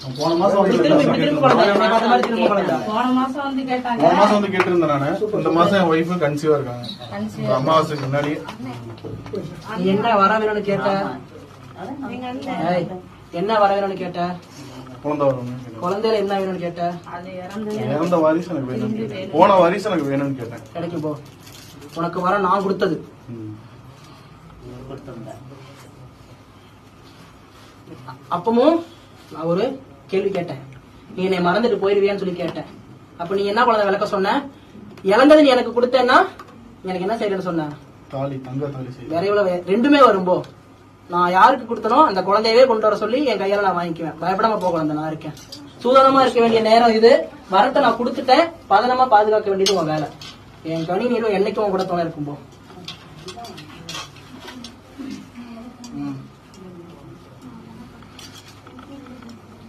போன மாசம் வந்து கேட்டிருந்தேன் நானு. இந்த மாசம் என் ஒய்ஃபு கன்சீவா இருக்காங்க. அமாவாசைக்கு முன்னாடி என்ன வர வேணும்னு கேட்ட? என்ன வர வேணும்னு கேட்ட? குழந்தை வரணும். குழந்தையில என்ன வேணும்னு கேட்ட? இறந்த வாரிசு எனக்கு வேணும். போன வாரிசு எனக்கு வேணும்னு கேட்டேன். கிடைக்கும் போ. உனக்கு வர நான் கொடுத்தது. அப்பமும் நான் ஒரு கேள்வி கேட்டேன். நீ என்னை மறந்துட்டு போயிருவியான்னு சொல்லி கேட்டேன். அப்ப நீ என்ன குழந்தை விளக்க சொன்ன? இழந்தது நீ எனக்கு கொடுத்தேன்னா எனக்கு என்ன செய்யறேன்னு சொன்ன? தாலி, தங்க தாலி. வேற எவ்வளவு? ரெண்டுமே வரும்போ. நான் யாருக்கு கொடுத்தனோ அந்த குழந்தையவே கொண்டு வர சொல்லி என் கையால நான் வாங்கிக்குவேன். பயப்படாம போக குழந்தை நான் இருக்கேன். சூதானமா இருக்க வேண்டிய நேரம் இது. வரத்தை நான் கொடுத்துட்டேன். பதனமா பாதுகாக்க வேண்டியது உன் வேலை. என் கணி நீரும் என்னைக்கும் உன் கூட துணை இருக்கும்போ.